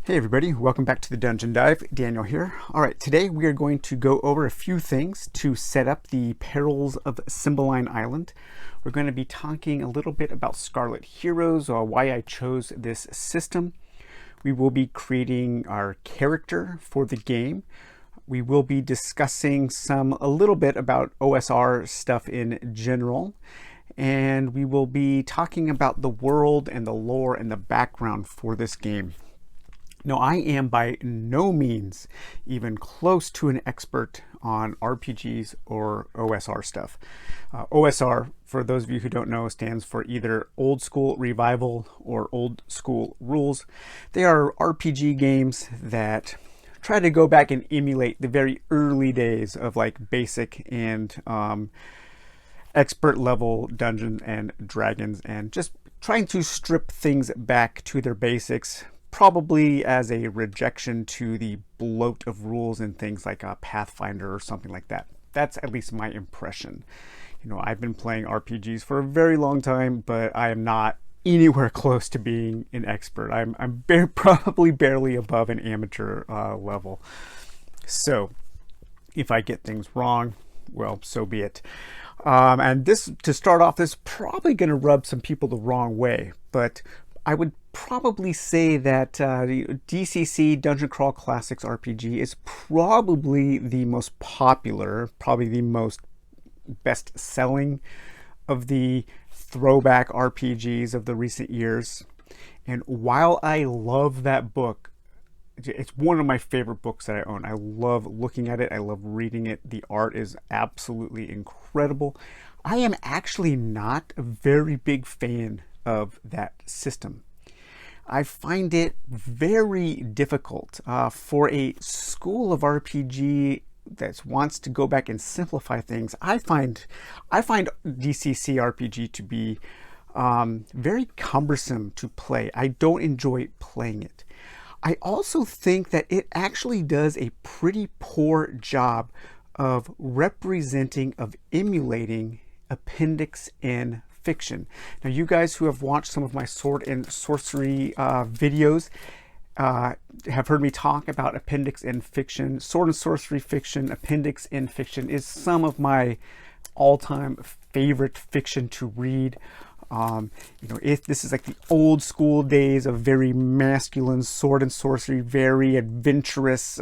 Hey everybody, welcome back to the Dungeon Dive. Daniel here. Alright, today we are going to go over a few things to set up the Perils of Cymbaline Island. We're going to be talking a little bit about Scarlet Heroes, or why I chose this system. We will be creating our character for the game. We will be discussing a little bit about OSR stuff in general. And we will be talking about the world and the lore and the background for this game. Now, I am by no means even close to an expert on RPGs or OSR stuff. OSR, for those of you who don't know, stands for either Old School Revival or Old School Rules. They are RPG games that try to go back and emulate the very early days of like basic and expert level Dungeons and Dragons, and just trying to strip things back to their basics, probably as a rejection to the bloat of rules and things like a Pathfinder or something like that. That's at least my impression. You know, I've been playing RPGs for a very long time, but I am not anywhere close to being an expert. I'm probably barely above an amateur level. So if I get things wrong, well, so be it. And this, to start off, this is probably going to rub some people the wrong way, but I would probably say that DCC, Dungeon Crawl Classics RPG, is probably the most popular, probably the most best-selling of the throwback RPGs of the recent years. And while I love that book, it's one of my favorite books that I own. I love looking at it. I love reading it. The art is absolutely incredible. I am actually not a very big fan of that system. I find it very difficult for a school of RPG that wants to go back and simplify things. I find DCC RPG to be very cumbersome to play. I don't enjoy playing it. I also think that it actually does a pretty poor job of representing, of emulating appendix in fiction. Now, you guys who have watched some of my sword and sorcery videos have heard me talk about appendix in fiction. Sword and sorcery fiction, appendix in fiction is some of my all-time favorite fiction to read. You know, this is like the old school days of very masculine sword and sorcery, very adventurous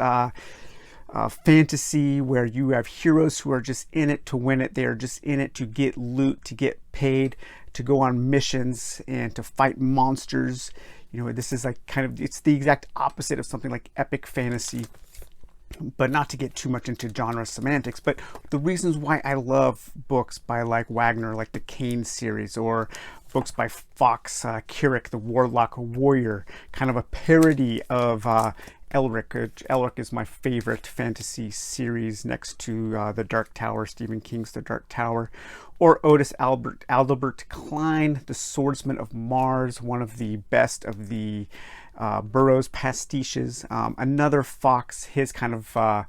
fantasy, where you have heroes who are just in it to win it. They are just in it to get loot, to get paid, to go on missions, and to fight monsters. You know, this is like it's the exact opposite of something like epic fantasy. But not to get too much into genre semantics, but the reasons why I love books by like Wagner, like the Kane series, or books by Fox Kirik, the Warlock Warrior, kind of a parody of Elric. Elric is my favorite fantasy series next to The Dark Tower, Stephen King's The Dark Tower, or Otis Aldebert Klein, The Swordsman of Mars, one of the best of the Burroughs pastiches. Another Fox, his kind of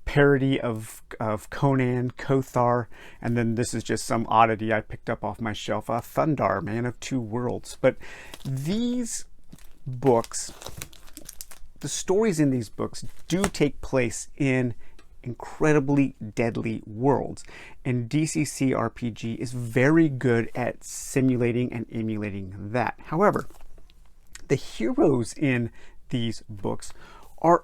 parody of Conan, Kothar, and then this is just some oddity I picked up off my shelf, Thundar, Man of Two Worlds. But these books, the stories in these books do take place in incredibly deadly worlds, and DCC RPG is very good at simulating and emulating that. However, the heroes in these books are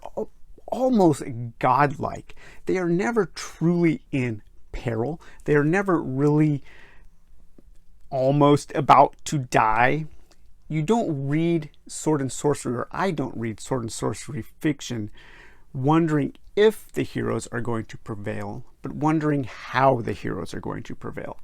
almost godlike. They are never truly in peril. They are never really almost about to die. You don't read sword and sorcery, or I don't read sword and sorcery fiction wondering if the heroes are going to prevail, but wondering how the heroes are going to prevail.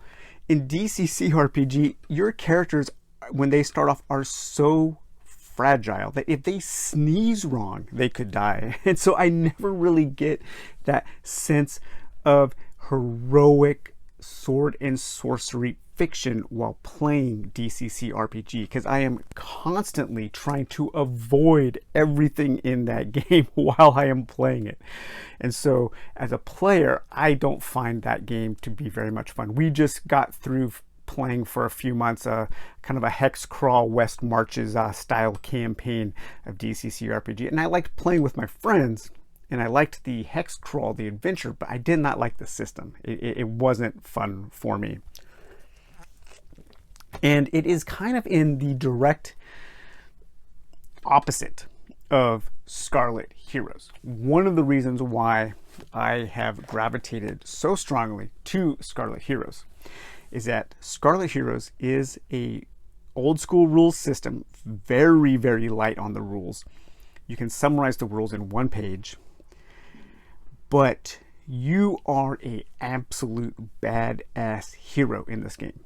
In DCC RPG, your characters, when they start off, are so fragile that if they sneeze wrong, they could die. And so I never really get that sense of heroic sword and sorcery fiction while playing DCC RPG, because I am constantly trying to avoid everything in that game while I am playing it. And so as a player, I don't find that game to be very much fun. We just got through playing for a few months, kind of a hex crawl West Marches style campaign of DCC RPG, and I liked playing with my friends, and I liked the hex crawl, the adventure, but I did not like the system. It wasn't fun for me. And it is kind of in the direct opposite of Scarlet Heroes. One of the reasons why I have gravitated so strongly to Scarlet Heroes is that Scarlet Heroes is a old school rules system, very, very light on the rules. You can summarize the rules in one page, but you are an absolute badass hero in this game.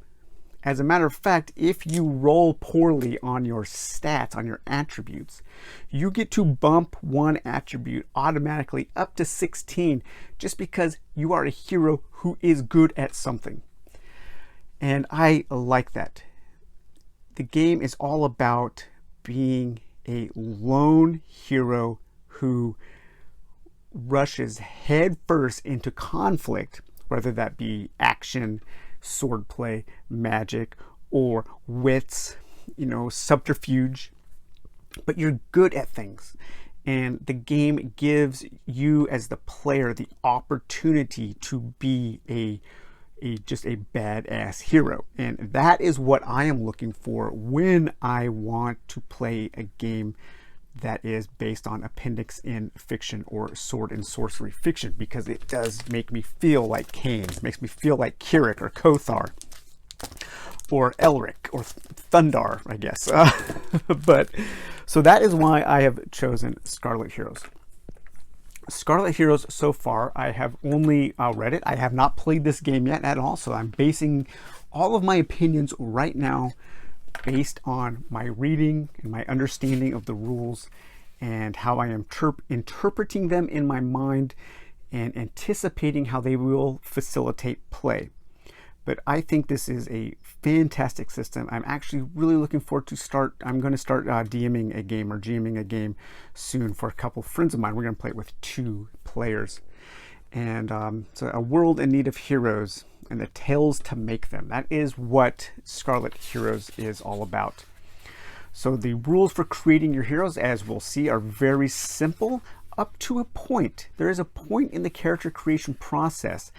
As a matter of fact, if you roll poorly on your stats, on your attributes, you get to bump one attribute automatically up to 16 just because you are a hero who is good at something. And I like that. The game is all about being a lone hero who rushes headfirst into conflict, whether that be action, swordplay, magic, or wits, subterfuge, but you're good at things. And the game gives you as the player the opportunity to be just a badass hero. And that is what I am looking for when I want to play a game that is based on appendix in fiction or sword and sorcery fiction, because it does make me feel like Cain, makes me feel like Kirik or Kothar or Elric or Thundar, I guess. But so that is why I have chosen Scarlet Heroes. Scarlet Heroes, so far, I have only read it. I have not played this game yet at all, so I'm basing all of my opinions right now based on my reading and my understanding of the rules and how I am interpreting them in my mind and anticipating how they will facilitate play. But I think this is a fantastic system. I'm actually really looking forward to I'm going to start DMing a game or GMing a game soon for a couple of friends of mine. We're going to play it with 2 players. And so a world in need of heroes and the tales to make them. That is what Scarlet Heroes is all about. So the rules for creating your heroes, as we'll see, are very simple up to a point. There is a point in the character creation process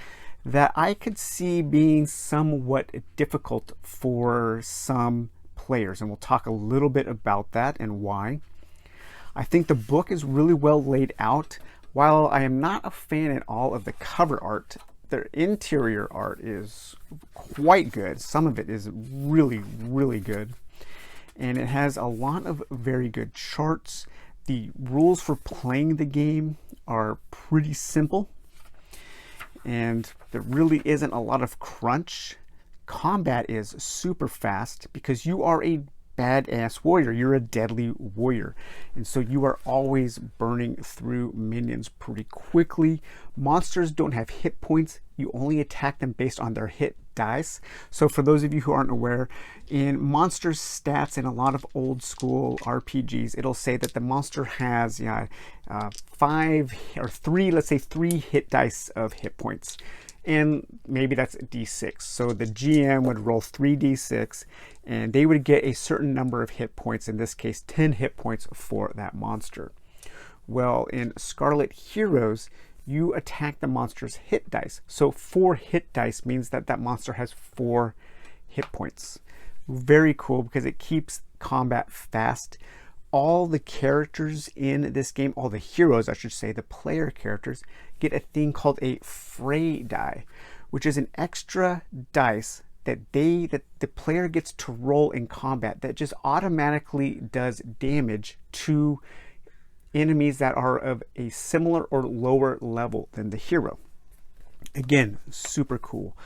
that I could see being somewhat difficult for some players, and we'll talk a little bit about that and why. I think the book is really well laid out. While I am not a fan at all of the cover art, the interior art is quite good. Some of it is really, really good. And it has a lot of very good charts. The rules for playing the game are pretty simple. And there really isn't a lot of crunch. Combat is super fast because you are a badass warrior. You're a deadly warrior. And so you are always burning through minions pretty quickly. Monsters don't have hit points. You only attack them based on their hit dice. So for those of you who aren't aware, in monsters stats in a lot of old school RPGs, it'll say that the monster has 5 or 3, let's say 3 hit dice of hit points. And maybe that's a d6. So the GM would roll 3d6 and they would get a certain number of hit points, in this case 10 hit points for that monster. Well, in Scarlet Heroes, you attack the monster's hit dice. So 4 hit dice means that that monster has 4 hit points. Very cool because it keeps combat fast. All the characters in this game, all the heroes, I should say, the player characters, get a thing called a fray die, which is an extra dice that the player gets to roll in combat that just automatically does damage to enemies that are of a similar or lower level than the hero. Again, super cool.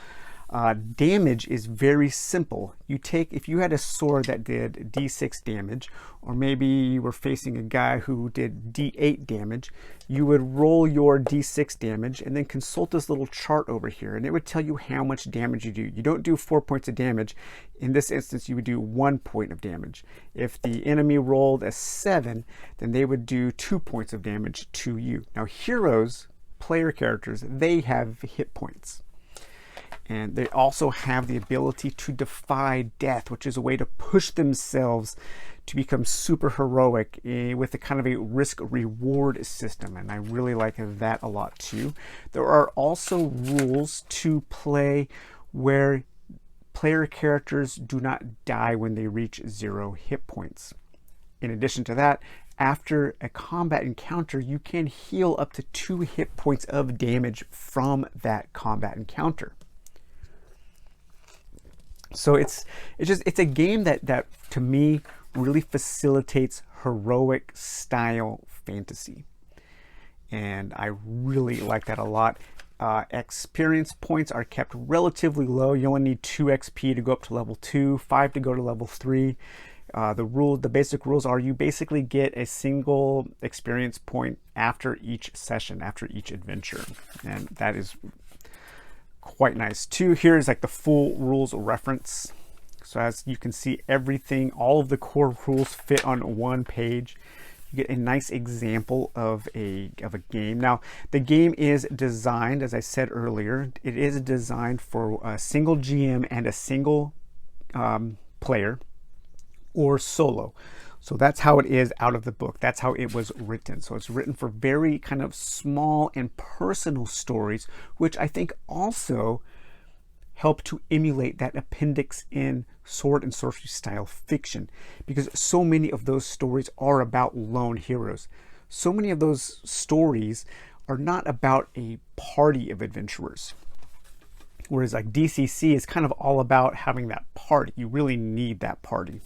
Damage is very simple. If you had a sword that did d6 damage, or maybe you were facing a guy who did d8 damage, you would roll your d6 damage and then consult this little chart over here, and it would tell you how much damage you do. You don't do 4 points of damage. In this instance, you would do 1 point of damage. If the enemy rolled a 7, then they would do 2 points of damage to you. Now, heroes, player characters, they have hit points. And they also have the ability to defy death, which is a way to push themselves to become super heroic with a kind of a risk-reward system. And I really like that a lot too. There are also rules to play where player characters do not die when they reach 0 hit points. In addition to that, after a combat encounter, you can heal up to 2 hit points of damage from that combat encounter. So it's a game that to me really facilitates heroic style fantasy, and I really like that a lot. Experience points are kept relatively low. You only need 2 XP to go up to level 2, 5 to go to level 3. The basic rules are you basically get a single experience point after each session, after each adventure, and that is quite nice too. Here is like the full rules reference. So as you can see, everything, all of the core rules fit on one page. You get a nice example of a game. Now, the game is designed, as I said earlier, it is designed for a single GM and a single player or solo. So that's how it is out of the book. That's how it was written. So it's written for very kind of small and personal stories, which I think also help to emulate that appendix in sword and sorcery style fiction, because so many of those stories are about lone heroes. So many of those stories are not about a party of adventurers. Whereas like DCC is kind of all about having that party. You really need that party.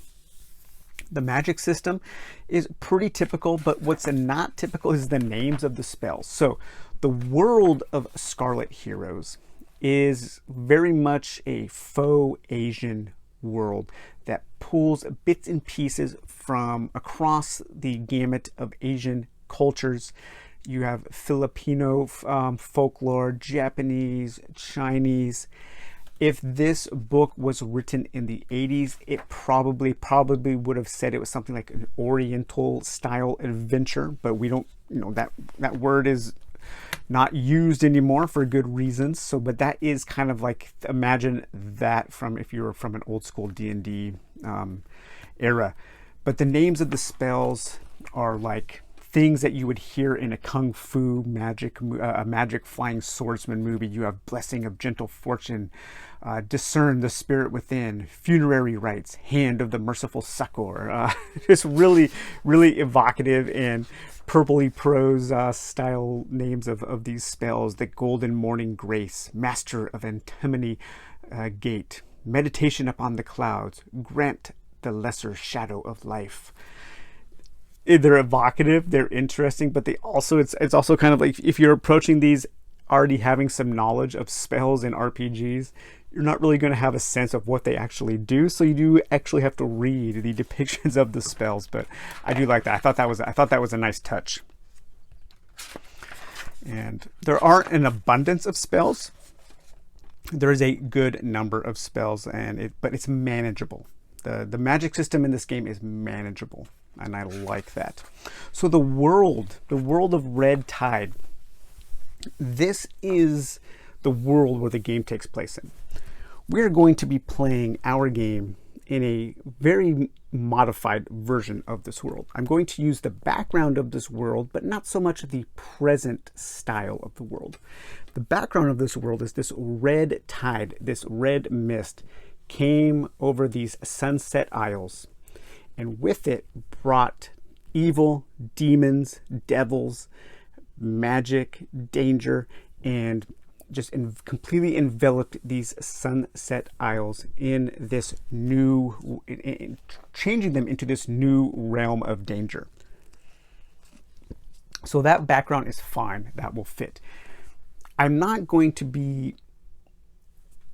The magic system is pretty typical, but what's not typical is the names of the spells. So the world of Scarlet Heroes is very much a faux Asian world that pulls bits and pieces from across the gamut of Asian cultures. You have Filipino folklore, Japanese, Chinese. If this book was written in the 80s, it probably would have said it was something like an Oriental style adventure, but we don't, that word is not used anymore for good reasons. So, but that is kind of like, imagine that from if you were from an old school D&D era. But the names of the spells are like things that you would hear in a kung fu magic flying swordsman movie. You have Blessing of Gentle Fortune, Discern the Spirit Within, Funerary Rites, Hand of the Merciful Succor. Just really, really evocative and purpley prose style names of these spells. The Golden Morning Grace, Master of Antimony Gate, Meditation Upon the Clouds, Grant the Lesser Shadow of Life. They're evocative, they're interesting, but they also it's also kind of like if you're approaching these already having some knowledge of spells and RPGs, you're not really going to have a sense of what they actually do. So you do actually have to read the depictions of the spells. But I do like that. I thought that was a nice touch. And there aren't an abundance of spells. There is a good number of spells, but it's manageable. The magic system in this game is manageable, and I like that. So the world of Red Tide, this is the world where the game takes place in. We're going to be playing our game in a very modified version of this world. I'm going to use the background of this world, but not so much the present style of the world. The background of this world is this red tide, this red mist came over these sunset isles, and with it brought evil, demons, devils, magic, danger, and just completely enveloped these sunset isles in this new, changing them into this new realm of danger. So that background is fine, that will fit. I'm not going to be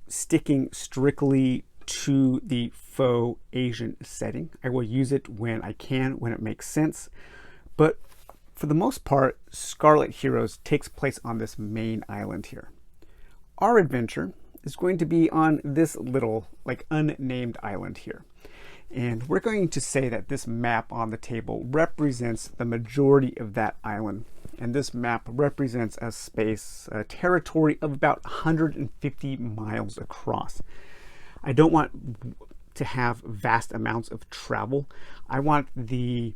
sticking strictly to the faux Asian setting. I will use it when I can, when it makes sense. But for the most part, Scarlet Heroes takes place on this main island here. Our adventure is going to be on this little, like, unnamed island here. And we're going to say that this map on the table represents the majority of that island. and this map represents a space, a territory of about 150 miles across. I don't want to have vast amounts of travel. I want the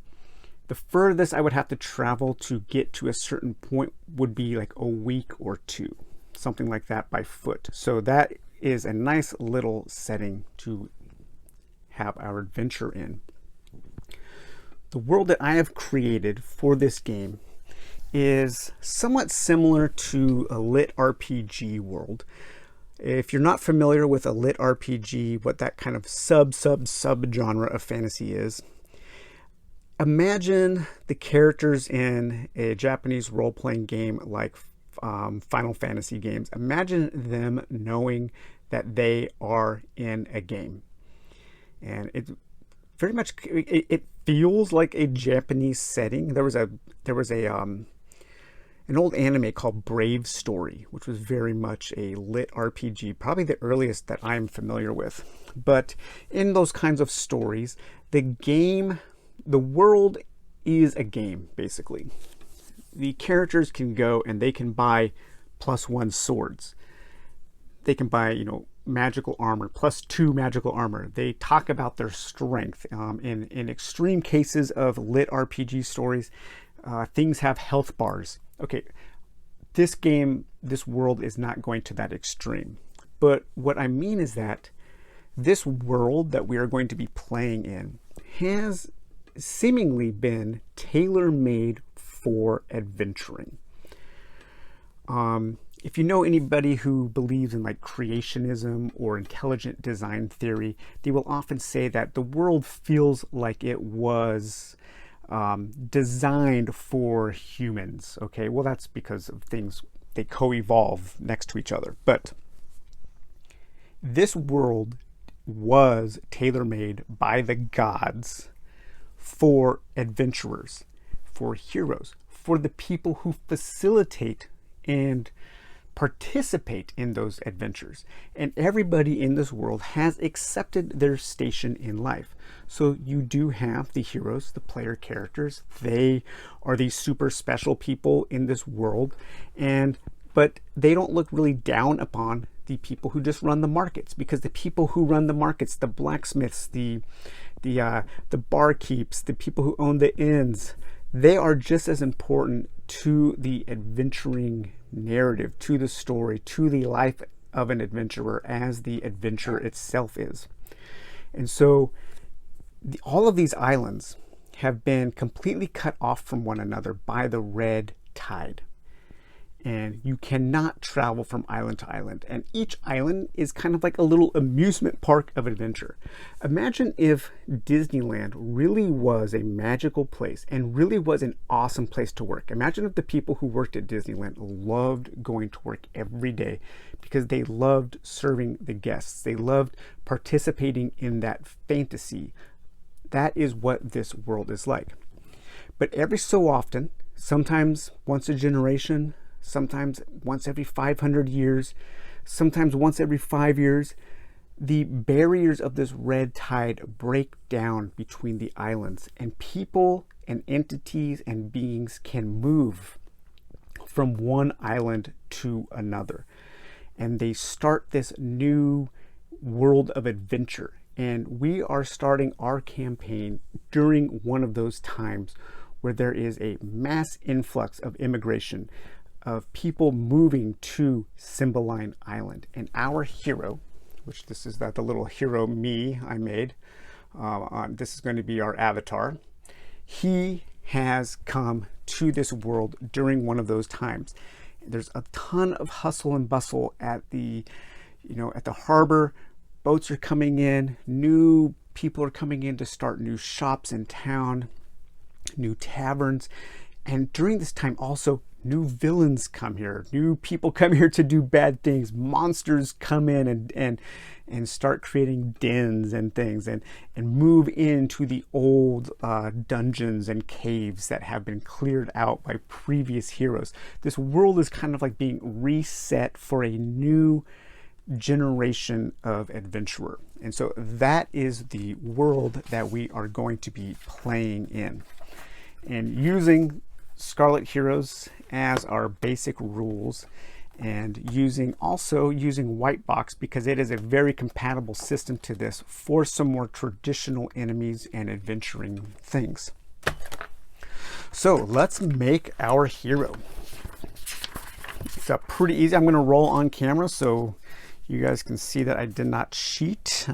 furthest I would have to travel to get to a certain point would be like a week or two, something like that by foot. So that is a nice little setting to have our adventure in. The world that I have created for this game is somewhat similar to a lit RPG world. If you're not familiar with a lit RPG, what that kind of sub genre of fantasy is, imagine the characters in a Japanese role-playing game like Final Fantasy games. Imagine them knowing that they are in a game. And it very much, it feels like a Japanese setting. There was an old anime called Brave Story, which was very much a lit RPG, probably the earliest that I'm familiar with. But in those kinds of stories, the world is a game, basically. The characters can go and they can buy +1 swords. They can buy, magical armor, +2 magical armor. They talk about their strength. In extreme cases of lit RPG stories, things have health bars. Okay, this world is not going to that extreme. But what I mean is that this world that we are going to be playing in has seemingly been tailor-made for adventuring. If you know anybody who believes in like creationism or intelligent design theory, they will often say that the world feels like it was designed for humans. Okay, well, that's because of things, they co-evolve next to each other. But this world was tailor-made by the gods for adventurers, for heroes, for the people who facilitate and participate in those adventures. And everybody in this world has accepted their station in life. So you do have the heroes, the player characters. They are these super special people in this world, but they don't look really down upon the people who just run the markets, because the people who run the markets, the blacksmiths, the barkeeps, the people who own the inns, they are just as important to the adventuring narrative, to the story, to the life of an adventurer as the adventure itself is. And so all of these islands have been completely cut off from one another by the red tide. And you cannot travel from island to island. And each island is kind of like a little amusement park of adventure. Imagine if Disneyland really was a magical place and really was an awesome place to work. Imagine if the people who worked at Disneyland loved going to work every day because they loved serving the guests. They loved participating in that fantasy. That is what this world is like. But every so often, sometimes once a generation, sometimes once every 500 years, sometimes once every 5 years, the barriers of this red tide break down between the islands, and people and entities and beings can move from one island to another. And they start this new world of adventure. And we are starting our campaign during one of those times where there is a mass influx of immigration, of people moving to Cymbaline Island. And our hero, which this is the little hero me I made, this is going to be our avatar. He has come to this world during one of those times. There's a ton of hustle and bustle at the harbor. Boats are coming in, new people are coming in to start new shops in town, new taverns. And during this time also, new villains come here, new people come here to do bad things, monsters come in and start creating dens and things, and move into the old dungeons and caves that have been cleared out by previous heroes. This world is kind of like being reset for a new generation of adventurer. And so that is the world that we are going to be playing in. And using Scarlet heroes as our basic rules, and also using white box because it is a very compatible system to this for some more traditional enemies and adventuring things. So let's make our hero. It's pretty easy. I'm going to roll on camera so you guys can see that I did not cheat.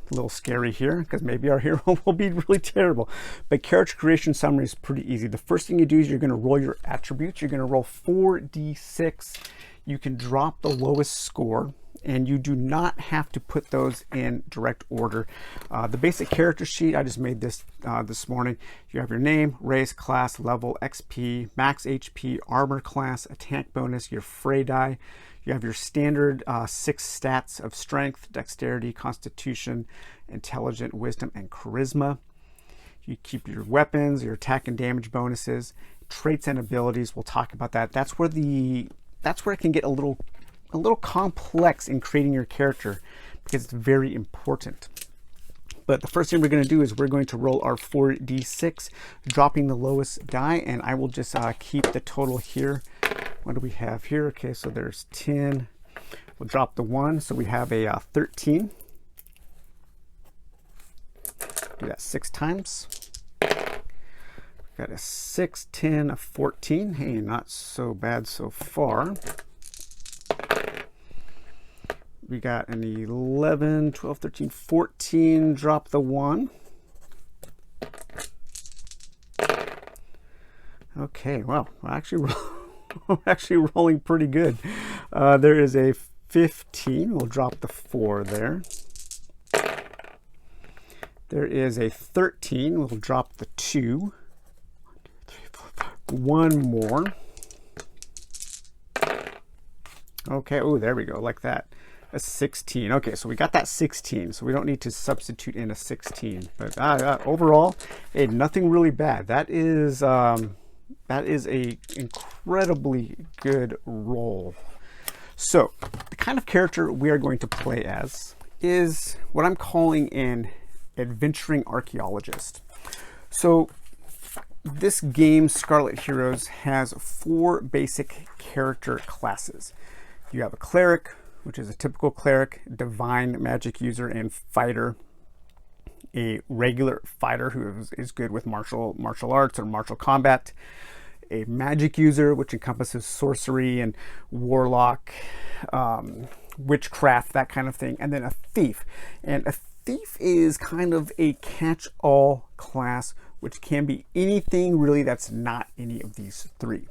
A little scary here because maybe our hero will be really terrible. But character creation summary is pretty easy. The first thing you do is you're going to roll your attributes. You're going to roll 4d6. You can drop the lowest score, and you do not have to put those in direct order. The basic character sheet, I just made this this morning. You have your name, race, class, level, XP, max HP, armor class, attack bonus, your fray die. You have your standard 6 stats of strength, dexterity, constitution, intelligence, wisdom, and charisma. You keep your weapons, your attack and damage bonuses, traits and abilities. We'll talk about that. That's where it can get a little complex in creating your character because it's very important. But the first thing we're going to do is we're going to roll our 4d6, dropping the lowest die, and I will just keep the total here. What do we have here? Okay, so there's 10. We'll drop the 1, so we have a 13. Do that 6 times. Got a 6, 10, a 14. Hey, not so bad so far. We got an 11, 12, 13, 14. Drop the 1. Okay, well, we're actually rolling pretty good. There is a 15. We'll drop the 4 there. There is a 13. We'll drop the 2. 1 more. Okay, oh, there we go, like that. A 16. Okay, so we got that 16, so we don't need to substitute in a 16. But overall, hey, nothing really bad. That is a incredibly good roll. So the kind of character we are going to play as is what I'm calling an adventuring archaeologist. So this game, Scarlet Heroes, has 4 basic character classes. You have a cleric, which is a typical cleric, divine magic user, and fighter. A regular fighter who is good with martial arts or martial combat. A magic user, which encompasses sorcery and warlock, witchcraft, that kind of thing. And then a thief. And a thief is kind of a catch-all class, which can be anything really that's not any of these 3.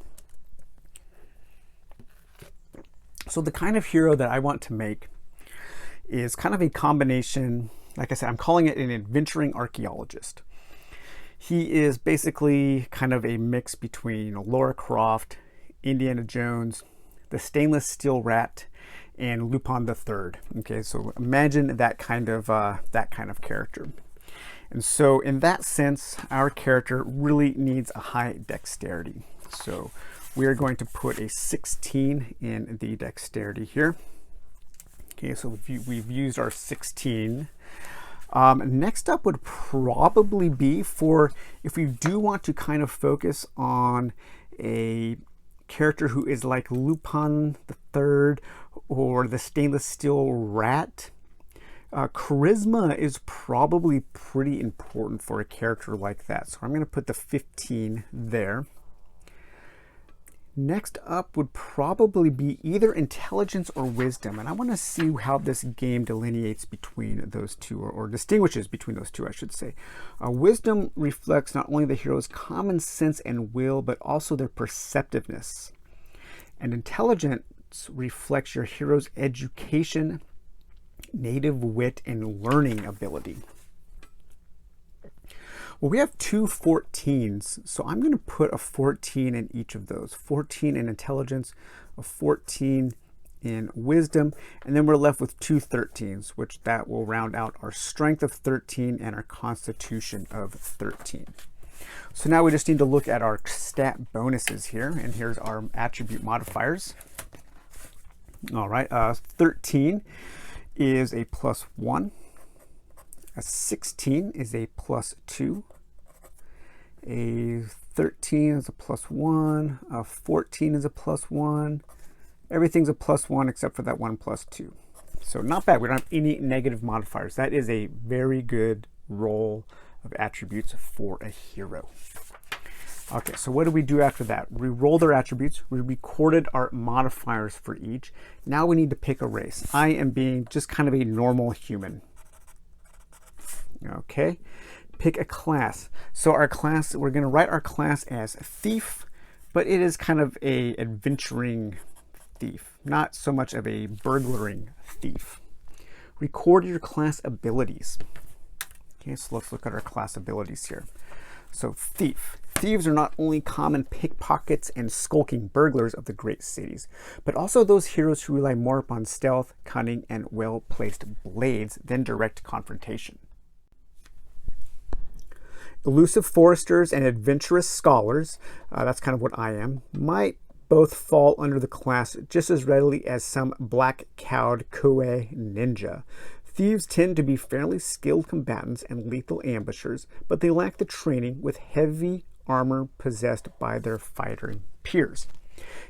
So the kind of hero that I want to make is kind of a combination. Like I said, I'm calling it an adventuring archaeologist. He is basically kind of a mix between Lara Croft, Indiana Jones, the Stainless Steel Rat, and Lupin the Third. Okay, so imagine that kind of character. And so in that sense, our character really needs a high dexterity. So we are going to put a 16 in the dexterity here. Okay, so we've used our 16. Next up would probably be for if we do want to kind of focus on a character who is like Lupin the Third or the Stainless Steel Rat. Charisma is probably pretty important for a character like that. So I'm going to put the 15 there. Next up would probably be either intelligence or wisdom. And I want to see how this game delineates between those two, or distinguishes between those two, I should say. Wisdom reflects not only the hero's common sense and will, but also their perceptiveness. And intelligence reflects your hero's education, native wit, and learning ability. Well, we have 2 14s, so I'm going to put a 14 in each of those. 14 in intelligence, a 14 in wisdom, and then we're left with 2 13s, which that will round out our strength of 13 and our constitution of 13. So now we just need to look at our stat bonuses here, and here's our attribute modifiers. All right, 13 is a +1. A 16 is a +2. A 13 is a +1. 14 is a +1. Everything's a +1 except for that 1 +2. So not bad. We don't have any negative modifiers. That is a very good roll of attributes for a hero. Okay, so what do we do after that? We rolled our attributes. We recorded our modifiers for each. Now we need to pick a race. I am being just kind of a normal human. Okay, pick a class. So our class, we're going to write our class as thief, but it is kind of a adventuring thief, not so much of a burglaring thief. Record your class abilities. Okay, so let's look at our class abilities here. So thief. Thieves are not only common pickpockets and skulking burglars of the great cities, but also those heroes who rely more upon stealth, cunning, and well-placed blades than direct confrontation. Elusive foresters and adventurous scholars, that's kind of what I am, might both fall under the class just as readily as some black-cowed Koei ninja. Thieves tend to be fairly skilled combatants and lethal ambushers, but they lack the training with heavy armor possessed by their fighting peers.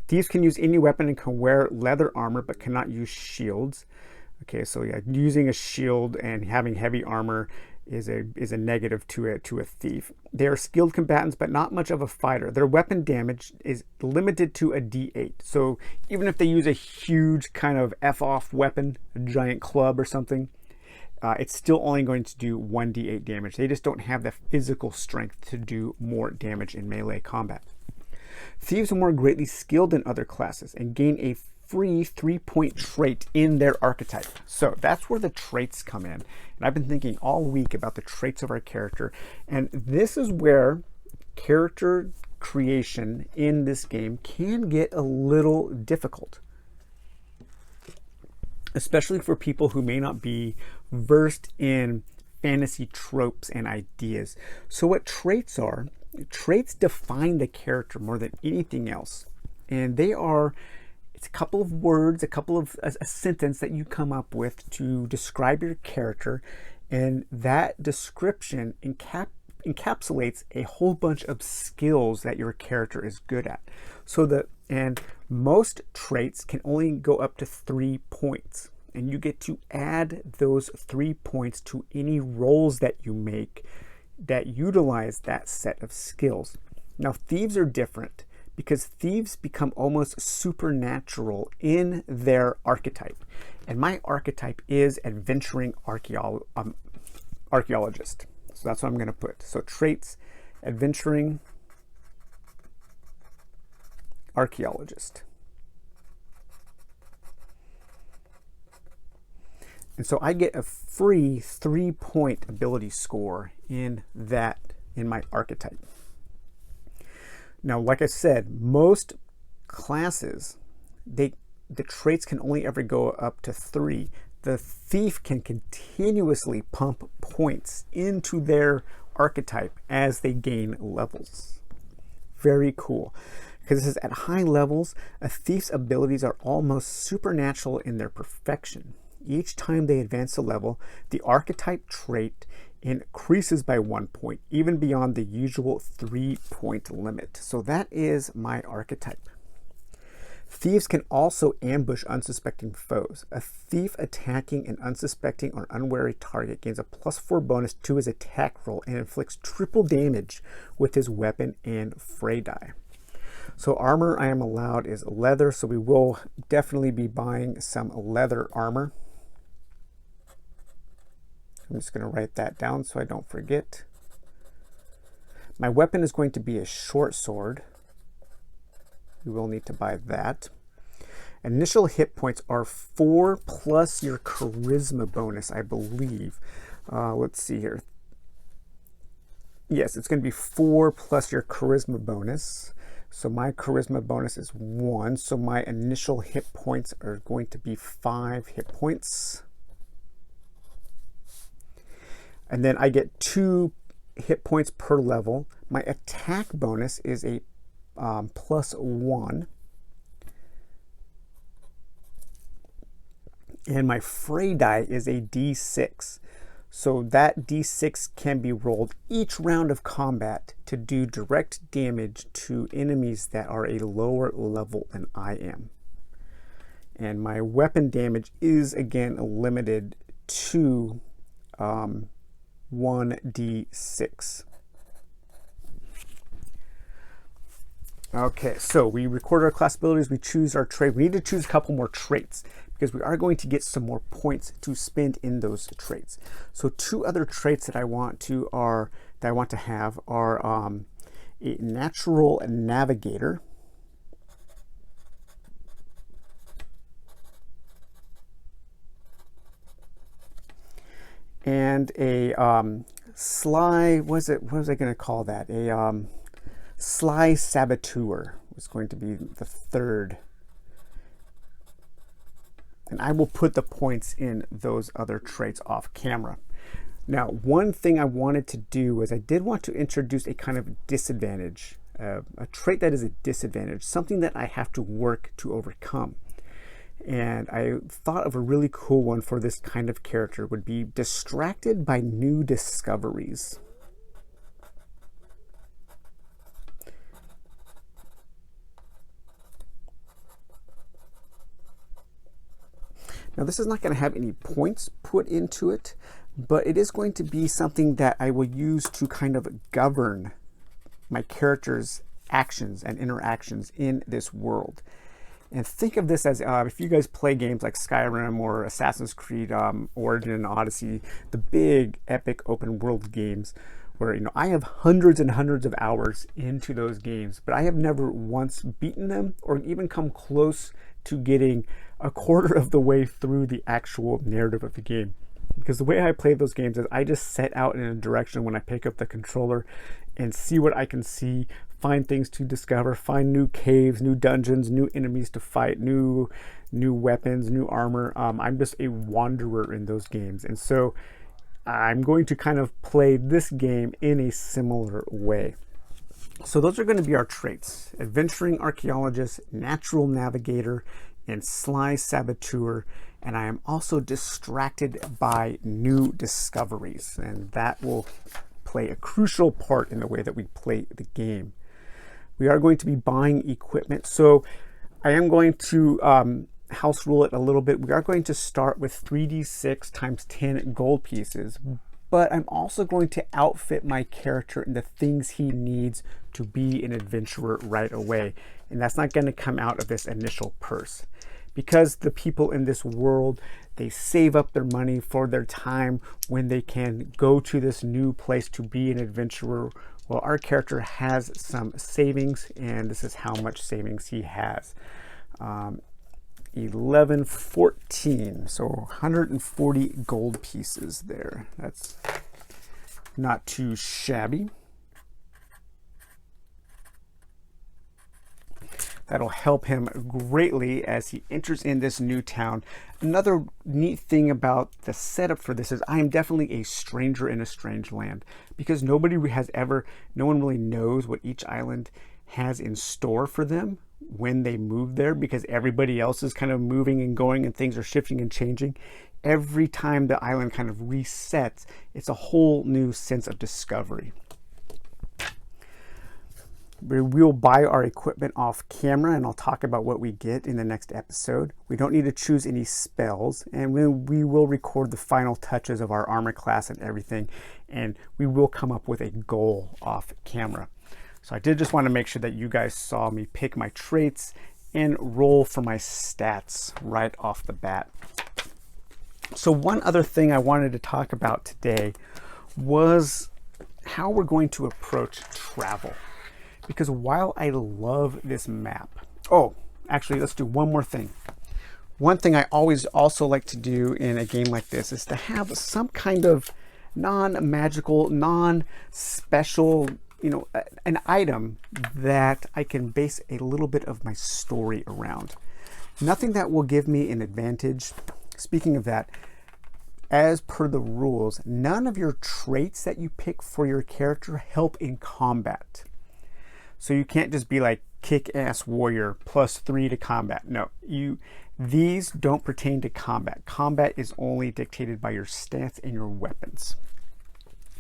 Thieves can use any weapon and can wear leather armor, but cannot use shields. Okay, so yeah, using a shield and having heavy armor is a negative to a thief. They are skilled combatants, but not much of a fighter. Their weapon damage is limited to a D8. So even if they use a huge kind of F-off weapon, a giant club or something, it's still only going to do 1d8 damage. They just don't have the physical strength to do more damage in melee combat. Thieves are more greatly skilled than other classes and gain a free 3-point trait in their archetype. So that's where the traits come in. And I've been thinking all week about the traits of our character. And this is where character creation in this game can get a little difficult, especially for people who may not be versed in fantasy tropes and ideas. So what traits are, traits define the character more than anything else. And they are, it's a couple of words, a sentence that you come up with to describe your character. And that description encapsulates a whole bunch of skills that your character is good at. And most traits can only go up to 3 points. And you get to add those 3 points to any rolls that you make that utilize that set of skills. Now, thieves are different because thieves become almost supernatural in their archetype. And my archetype is adventuring archaeologist. So that's what I'm going to put. So traits, adventuring archaeologist. And so I get a free 3-point ability score in my archetype. Now, like I said, most classes, the traits can only ever go up to 3. The thief can continuously pump points into their archetype as they gain levels. Very cool. Because it says at high levels, a thief's abilities are almost supernatural in their perfection. Each time they advance a level, the archetype trait increases by 1 point, even beyond the usual 3-point limit. So that is my archetype. Thieves can also ambush unsuspecting foes. A thief attacking an unsuspecting or unwary target gains a +4 bonus to his attack roll and inflicts triple damage with his weapon and fray die. So armor I am allowed is leather, so we will definitely be buying some leather armor. I'm just going to write that down so I don't forget. My weapon is going to be a short sword. We will need to buy that. Initial hit points are 4 plus your charisma bonus, I believe. Let's see here. Yes, it's going to be 4 plus your charisma bonus. So my charisma bonus is 1. So my initial hit points are going to be 5 hit points. And then I get 2 hit points per level. My attack bonus is a +1. And my fray die is a D6. So that d6 can be rolled each round of combat to do direct damage to enemies that are a lower level than I am. And my weapon damage is again limited to 1d6. Okay, so we record our class abilities, we choose our trait. We need to choose a couple more traits because we are going to get some more points to spend in those traits. So two other traits that I want to have are a natural navigator and a sly, what was I going to call that? A sly saboteur was going to be the third. And I will put the points in those other traits off camera. Now, one thing I wanted to do was I did want to introduce a kind of disadvantage, a trait that is a disadvantage, something that I have to work to overcome. And I thought of a really cool one for this kind of character would be distracted by new discoveries. Now this is not going to have any points put into it, but it is going to be something that I will use to kind of govern my character's actions and interactions in this world. And think of this as if you guys play games like Skyrim or Assassin's Creed Origin and Odyssey, the big epic open world games where, you know, I have hundreds and hundreds of hours into those games, but I have never once beaten them or even come close to getting a quarter of the way through the actual narrative of the game. Because the way I play those games is I just set out in a direction when I pick up the controller and see what I can see, find things to discover, find new caves, new dungeons, new enemies to fight, new weapons, new armor. I'm just a wanderer in those games. And so I'm going to kind of play this game in a similar way. So those are going to be our traits: adventuring archaeologist, natural navigator, and sly saboteur. And I am also distracted by new discoveries, and that will play a crucial part in the way that we play the game. We are going to be buying equipment, so I am going to house rule it a little bit. We are going to start with 3d6 times 10 gold pieces, but I'm also going to outfit my character in the things he needs to be an adventurer right away, and that's not going to come out of this initial purse. Because the people in this world, they save up their money for their time when they can go to this new place to be an adventurer. Well, our character has some savings, and this is how much savings he has. 11, 14, so 140 gold pieces there. That's not too shabby. That'll help him greatly as he enters in this new town. Another neat thing about the setup for this is I am definitely a stranger in a strange land, because no one really knows what each island has in store for them when they move there, because everybody else is kind of moving and going and things are shifting and changing. Every time the island kind of resets, it's a whole new sense of discovery. We will buy our equipment off camera, and I'll talk about what we get in the next episode. We don't need to choose any spells, and we will record the final touches of our armor class and everything, and we will come up with a goal off camera. So I did just want to make sure that you guys saw me pick my traits and roll for my stats right off the bat. So one other thing I wanted to talk about today was how we're going to approach travel. Because while I love this map, actually, let's do one more thing. One thing I always also like to do in a game like this is to have some kind of non-magical, non-special, an item that I can base a little bit of my story around. Nothing that will give me an advantage. Speaking of that, as per the rules, none of your traits that you pick for your character help in combat. So you can't just be like kick-ass warrior, +3 to combat. No, these don't pertain to combat. Combat is only dictated by your stats and your weapons.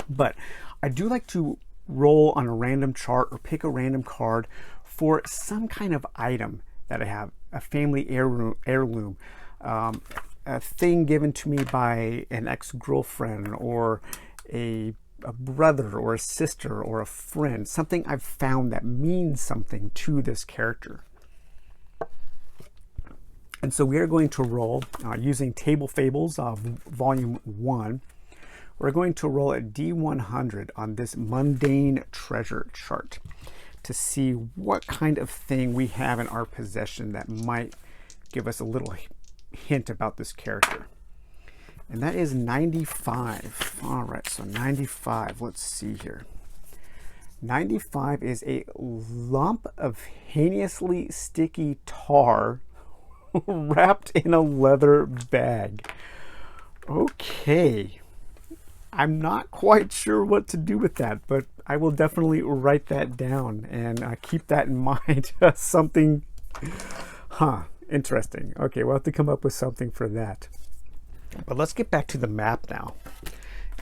But I do like to roll on a random chart or pick a random card for some kind of item that I have, a family heirloom, a thing given to me by an ex-girlfriend, or a brother or a sister or a friend, something I've found that means something to this character. And so we are going to roll using Table Fables Volume 1. We're going to roll a D100 on this mundane treasure chart to see what kind of thing we have in our possession that might give us a little hint about this character. And that is 95. All right, so 95. Let's see here. 95 is a lump of heinously sticky tar wrapped in a leather bag. Okay. I'm not quite sure what to do with that, but I will definitely write that down and keep that in mind. Something, interesting. Okay, we'll have to come up with something for that. But let's get back to the map now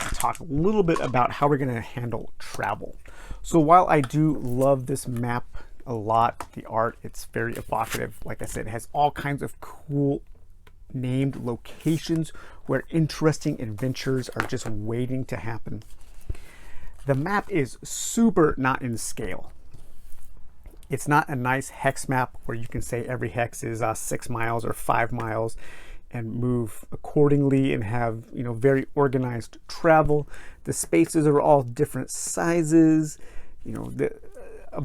and talk a little bit about how we're going to handle travel. So while I do love this map a lot, the art, it's very evocative. Like I said, it has all kinds of cool named locations where interesting adventures are just waiting to happen. The map is super not in scale. It's not a nice hex map where you can say every hex is 6 miles or 5 miles and move accordingly and have, very organized travel. The spaces are all different sizes. The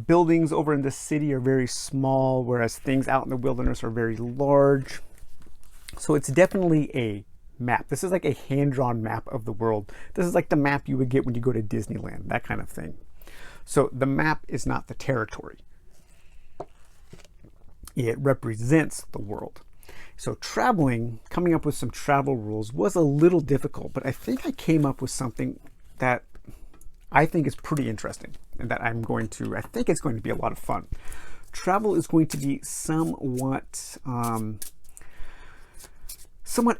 buildings over in the city are very small, whereas things out in the wilderness are very large. So it's definitely a map. This is like a hand-drawn map of the world. This is like the map you would get when you go to Disneyland, that kind of thing. So the map is not the territory. It represents the world. So traveling, coming up with some travel rules was a little difficult, but I think I came up with something that I think is pretty interesting and that I think it's going to be a lot of fun. Travel is going to be somewhat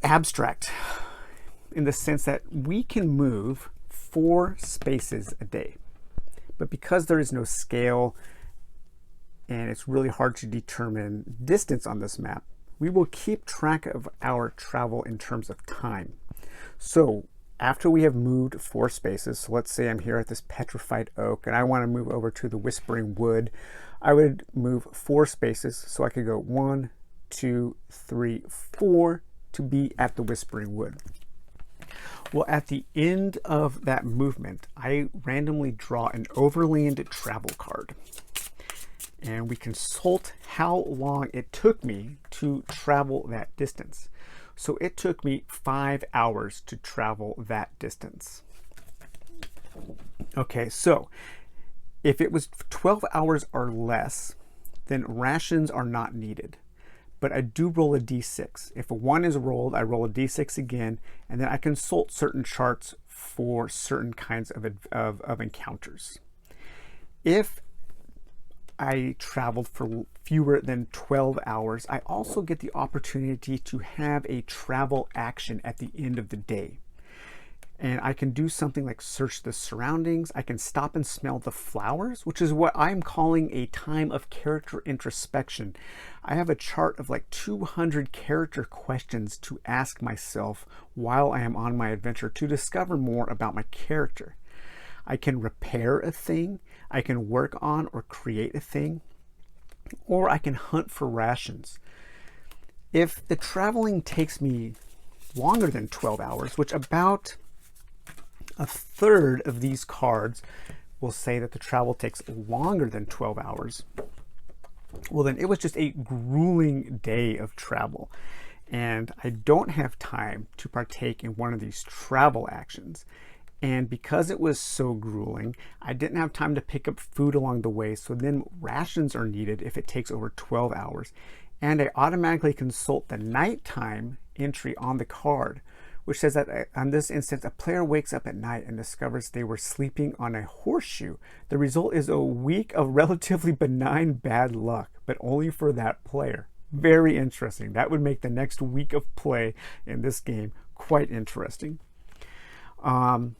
abstract in the sense that we can move 4 spaces a day. But because there is no scale and it's really hard to determine distance on this map, we will keep track of our travel in terms of time. So after we have moved 4 spaces, so let's say I'm here at this petrified oak and I want to move over to the whispering wood, I would move 4 spaces so I could go 1, 2, 3, 4 to be at the whispering wood. Well, at the end of that movement, I randomly draw an overland travel card. And we consult how long it took me to travel that distance. So it took me 5 hours to travel that distance. Okay, so if it was 12 hours or less, then rations are not needed. But I do roll a d6. If a 1 is rolled, I roll a d6 again, and then I consult certain charts for certain kinds of encounters. If I traveled for fewer than 12 hours, I also get the opportunity to have a travel action at the end of the day. And I can do something like search the surroundings. I can stop and smell the flowers, which is what I'm calling a time of character introspection. I have a chart of like 200 character questions to ask myself while I am on my adventure to discover more about my character. I can repair a thing, I can work on or create a thing, or I can hunt for rations. If the traveling takes me longer than 12 hours, which about a third of these cards will say that the travel takes longer than 12 hours, well then it was just a grueling day of travel. And I don't have time to partake in one of these travel actions. And because it was so grueling, I didn't have time to pick up food along the way, so then rations are needed if it takes over 12 hours. And I automatically consult the nighttime entry on the card, which says that on this instance, a player wakes up at night and discovers they were sleeping on a horseshoe. The result is a week of relatively benign bad luck, but only for that player. Very interesting. That would make the next week of play in this game quite interesting. And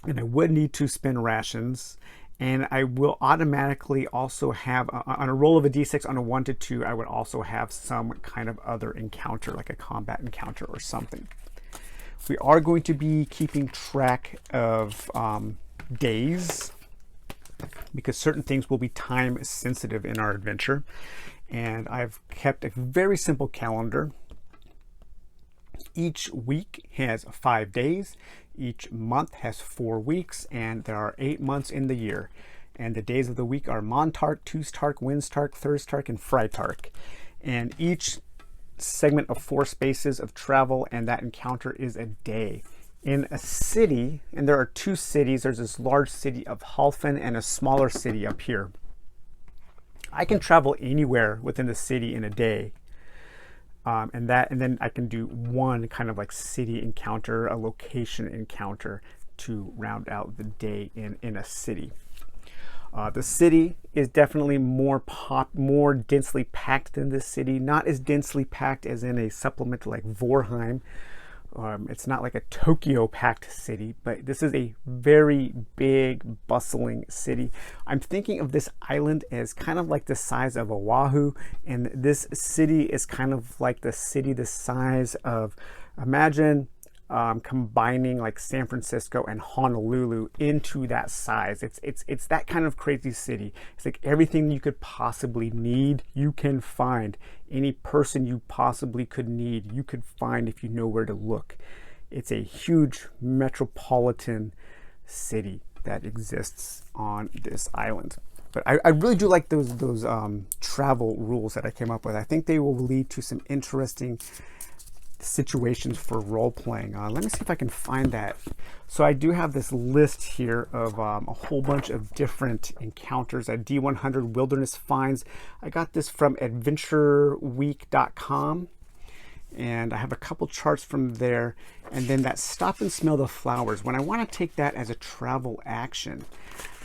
I would need to spend rations. And I will automatically also have, on a roll of a d6 on a 1 to 2, I would also have some kind of other encounter, like a combat encounter or something. We are going to be keeping track of days, because certain things will be time sensitive in our adventure. And I've kept a very simple calendar. Each week has 5 days. Each month has 4 weeks, and there are 8 months in the year. And the days of the week are Montark, Tuestark, Wednestark, Thurstark, and Freitag. And each segment of 4 spaces of travel, and that encounter is a day. In a city, and there are 2 cities, there's this large city of Halfen and a smaller city up here. I can travel anywhere within the city in a day. And then I can do one kind of like city encounter, a location encounter to round out the day in a city. The city is definitely more densely packed than this city. Not as densely packed as in a supplement like Vorheim. It's not like a Tokyo packed city, but this is a very big, bustling city. I'm thinking of this island as kind of like the size of Oahu, and this city is kind of like the city the size of, imagine combining like San Francisco and Honolulu into that size. It's that kind of crazy city. It's like everything you could possibly need, you can find. Any person you possibly could need, you could find if you know where to look. It's a huge metropolitan city that exists on this island. But I really do like those travel rules that I came up with. I think they will lead to some interesting situations for role-playing. Let me see if I can find that. So I do have this list here of a whole bunch of different encounters at D100 Wilderness Finds. I got this from adventureweek.com, and I have a couple charts from there. And then that Stop and Smell the Flowers, when I want to take that as a travel action,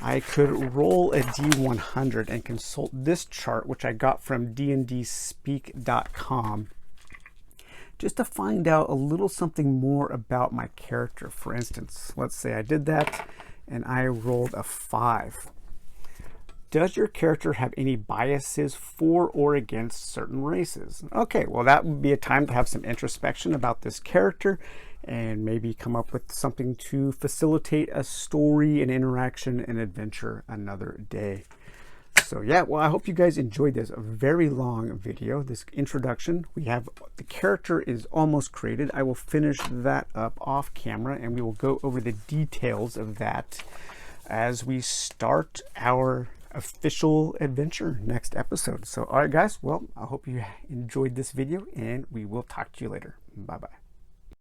I could roll a D100 and consult this chart, which I got from dndspeak.com, just to find out a little something more about my character. For instance, let's say I did that and I rolled a 5. Does your character have any biases for or against certain races? Okay, well, that would be a time to have some introspection about this character and maybe come up with something to facilitate a story, an interaction, an adventure another day. So yeah, well, I hope you guys enjoyed this very long video, this introduction. The character is almost created. I will finish that up off camera, and we will go over the details of that as we start our official adventure next episode. So all right, guys, well, I hope you enjoyed this video, and we will talk to you later. Bye-bye.